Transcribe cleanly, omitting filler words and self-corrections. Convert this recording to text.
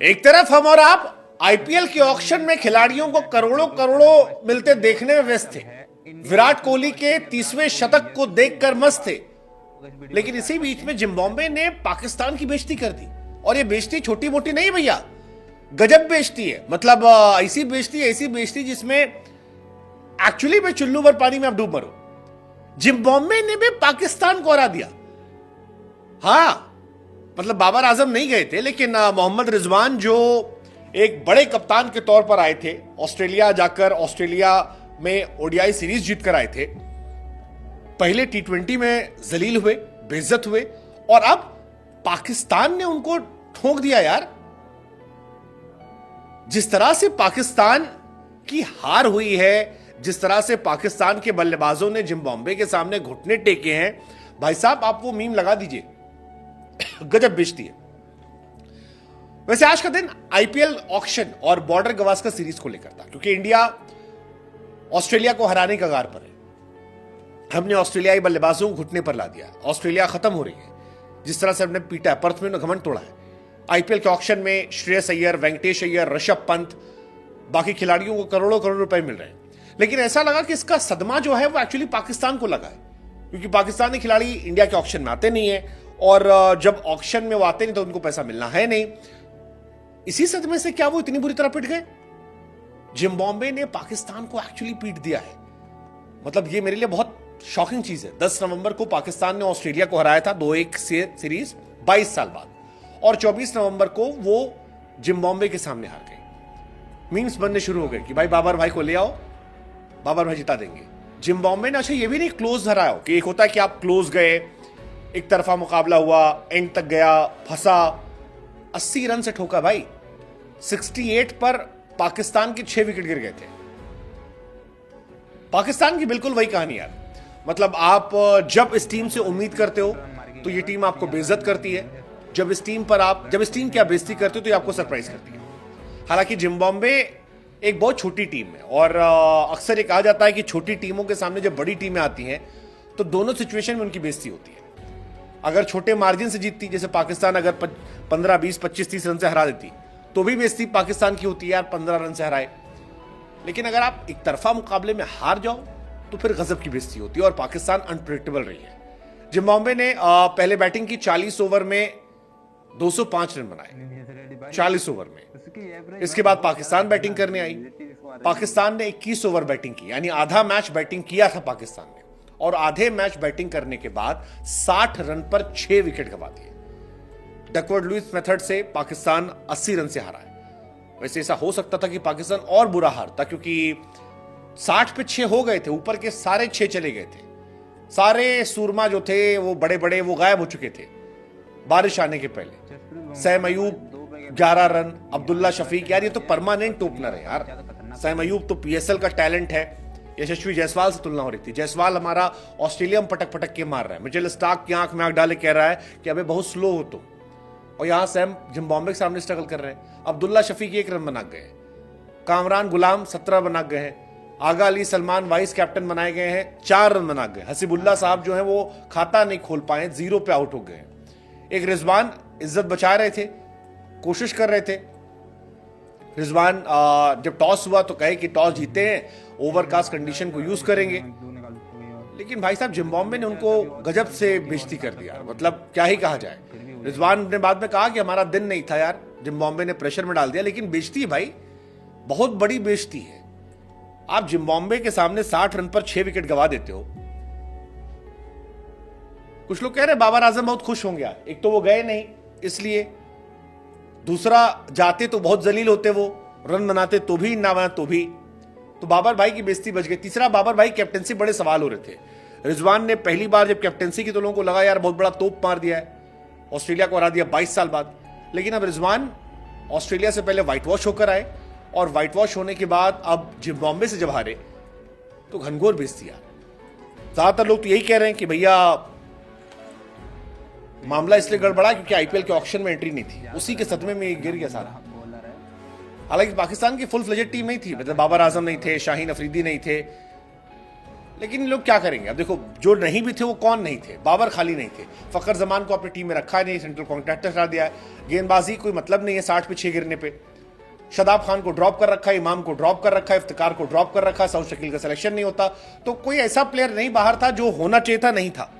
एक तरफ हम और आप आईपीएल के ऑक्शन में खिलाड़ियों को करोड़ों करोड़ों मिलते देखने में व्यस्त थे। विराट कोहली के 30वें शतक को देखकर मस्त थे, लेकिन इसी बीच में जिम्बाब्वे ने पाकिस्तान की बेइज्जती कर दी। और ये बेइज्जती छोटी मोटी नहीं भैया, गजब बेइज्जती है। मतलब ऐसी बेइज्जती जिसमें एक्चुअली में चुल्लू भर पानी में आप डूब मरो। जिम्बाब्वे ने भी पाकिस्तान को हरा दिया। हाँ, मतलब बाबर आजम नहीं गए थे, लेकिन मोहम्मद रिजवान जो एक बड़े कप्तान के तौर पर आए थे, ऑस्ट्रेलिया जाकर ऑस्ट्रेलिया में ओडीआई सीरीज जीतकर आए थे, पहले टी20 में जलील हुए, बेइज्जत हुए, और अब पाकिस्तान ने उनको ठोक दिया यार। जिस तरह से पाकिस्तान की हार हुई है, जिस तरह से पाकिस्तान के बल्लेबाजों ने जिम्बाब्वे के सामने घुटने टेके हैं, भाई साहब आप वो मीम लगा दीजिए, गजब बेइज्जती है। वैसे आज का दिन आईपीएल ऑक्शन और बॉर्डर गवास्कर सीरीज को लेकर था, क्योंकि इंडिया ऑस्ट्रेलिया को हराने का कगार पर है। हमने ऑस्ट्रेलियाई बल्लेबाजों को घुटने पर ला दिया। ऑस्ट्रेलिया खत्म हो रही है। जिस तरह से हमने पीटा है, पर्थ में घमंड तोड़ा है। आईपीएल के ऑक्शन में श्रेयस अय्यर, वेंकटेश अय्यर, ऋषभ पंत, बाकी खिलाड़ियों को करोड़ों करोड़ रुपए मिल रहे हैं। लेकिन ऐसा लगा कि इसका सदमा जो है वो एक्चुअली पाकिस्तान को लगा है, क्योंकि पाकिस्तानी खिलाड़ी इंडिया के ऑक्शन में आते नहीं है, और जब ऑक्शन में वो आते नहीं तो उनको पैसा मिलना है नहीं। इसी सदमे से क्या वो इतनी बुरी तरह पिट गए? जिम्बाब्वे ने पाकिस्तान को एक्चुअली पीट दिया है। मतलब ये मेरे लिए बहुत शॉकिंग चीज है। 10 नवंबर को पाकिस्तान ने ऑस्ट्रेलिया को हराया था 2-1 से सीरीज 22 साल बाद, और 24 नवंबर को वो जिम्बाब्वे के सामने हार गए। मीम्स बनने शुरू हो गए कि भाई बाबर भाई को ले आओ, बाबर भाई जिता देंगे। जिम्बाब्वे ने अच्छा ये भी नहीं क्लोज हराया हो, कि एक होता है कि आप क्लोज गए, एक तरफा मुकाबला हुआ, एंड तक गया, फंसा, 80 रन से ठोका भाई। 68 पर पाकिस्तान के 6 विकेट गिर गए थे। पाकिस्तान की बिल्कुल वही कहानी यार। मतलब आप जब इस टीम से उम्मीद करते हो तो ये टीम आपको बेइज्जत करती है। जब इस टीम की आप बेइज्जती करते हो तो ये आपको सरप्राइज करती है। हालांकि जिम्बाब्वे एक बहुत छोटी टीम है, और अक्सर ये कहा जाता है कि छोटी टीमों के सामने जब बड़ी टीमें आती हैं तो दोनों सिचुएशन में उनकी बेइज्जती होती है। अगर छोटे मार्जिन से जीतती, जैसे पाकिस्तान अगर 15, 20, 25, 30 रन से हरा देती, तो भी बेइज्जती पाकिस्तान की होती है यार, 15 रन से हराए। लेकिन अगर आप एक तरफा मुकाबले में हार जाओ तो फिर गजब की बेइज्जती होती है, और पाकिस्तान अनप्रेडिक्टेबल रही है। जिम्बाब्वे ने पहले बैटिंग की, 40 ओवर में 205 रन बनाए 40 ओवर में। इसके बाद पाकिस्तान बैटिंग करने आई। पाकिस्तान ने 21 ओवर बैटिंग की, यानी आधा मैच बैटिंग किया था पाकिस्तान ने, और आधे मैच बैटिंग करने के बाद 60 रन पर 6 विकेट गंवा दिए। डकवर्थ लुईस मेथड से पाकिस्तान 80 रन से हारा है। वैसे ऐसा हो सकता था कि पाकिस्तान और बुरा हारता, क्योंकि 60 पे 6 हो गए थे, ऊपर के सारे 6 चले गए थे। सारे सूरमा जो थे वो बड़े बड़े वो गायब हो चुके थे बारिश आने के पहले। सैम अयूब 11 रन, अब्दुल्ला शफीक, यार ये तो परमानेंट ओपनर है यार। सैम अयूब तो पीएसएल का टैलेंट है। यशस्वी जायसवाल से तुलना हो रही थी। जायसवाल हमारा ऑस्ट्रेलिया में पटक पटक के मार रहा है। मिचेल स्टार्क की आंख में आंख डाले कह रहा है कि अबे बहुत स्लो हो तुम, और यहां सैम जिम्बाब्वे के सामने स्ट्रगल कर रहे हैं। अब्दुल्ला शफीक 1 रन बना गए, कामरान गुलाम 17 बना गए हैं, आगा अली सलमान वाइस कैप्टन बनाए गए हैं, 4 रन बना गए। हसीबुल्ला साहब जो है वो खाता नहीं खोल पाए, 0 पे आउट हो गए। एक रिजवान इज्जत बचा रहे थे, कोशिश कर रहे थे। रिजवान जब टॉस हुआ तो कहे कि टॉस जीते हैं, ओवरकास्ट कंडीशन को यूज करेंगे, लेकिन भाई साहब जिम्बाब्वे ने उनको गजब से बेइज्जती कर दिया। मतलब क्या ही कहा जाए। रिजवान ने बाद में कहा कि हमारा दिन नहीं था यार, जिम्बाब्वे ने प्रेशर में डाल दिया, लेकिन बेइज्जती है भाई, बहुत बड़ी बेइज्जती है। आप जिम्बाब्वे के सामने 60 रन पर 6 विकेट गंवा देते हो। कुछ लोग कह रहे बाबर आजम बहुत खुश होंगे यार, एक तो वो गए नहीं इसलिए, दूसरा जाते तो बहुत जलील होते, वो रन बनाते तो भी, ना बना तो भी, तो बाबर भाई की बेइज्जती बच गई। तीसरा, बाबर भाई कैप्टनसी बड़े सवाल हो रहे थे। रिजवान ने पहली बार जब कैप्टनसी की तो लोगों को लगा यार बहुत बड़ा तोप मार दिया है, ऑस्ट्रेलिया को हरा दिया 22 साल बाद। लेकिन अब रिजवान ऑस्ट्रेलिया से पहले व्हाइट वॉश होकर आए, और व्हाइट वॉश होने के बाद अब जिम्बाब्वे से जब हारे तो घनघोर बेइज्जती यार। ज्यादातर लोग तो यही कह रहे हैं कि भैया मामला इसलिए गड़बड़ा क्योंकि आईपीएल के ऑक्शन में एंट्री नहीं थी, उसी के सदमे में गिर गया सारा। हालांकि पाकिस्तान की फुल फ्लेजेड टीम नहीं थी, मतलब बाबर आजम नहीं थे, शाहीन अफरीदी नहीं थे, लेकिन लोग क्या करेंगे? अब देखो, जो नहीं भी थे वो कौन नहीं थे? बाबर खाली नहीं थे, फखर जमान को अपनी टीम में रखा नहीं, सेंट्रल कॉन्ट्रैक्टर हटा दिया है, गेंदबाजी कोई मतलब नहीं है 60 पे 6 गिरने पे, शदाब खान को ड्रॉप कर रखा है, इमाम को ड्रॉप कर रखा है, इफ्तिकार को ड्रॉप कर रखा है, सऊद शकील का सिलेक्शन नहीं होता, तो कोई ऐसा प्लेयर नहीं बाहर था जो होना चाहिए था, नहीं था।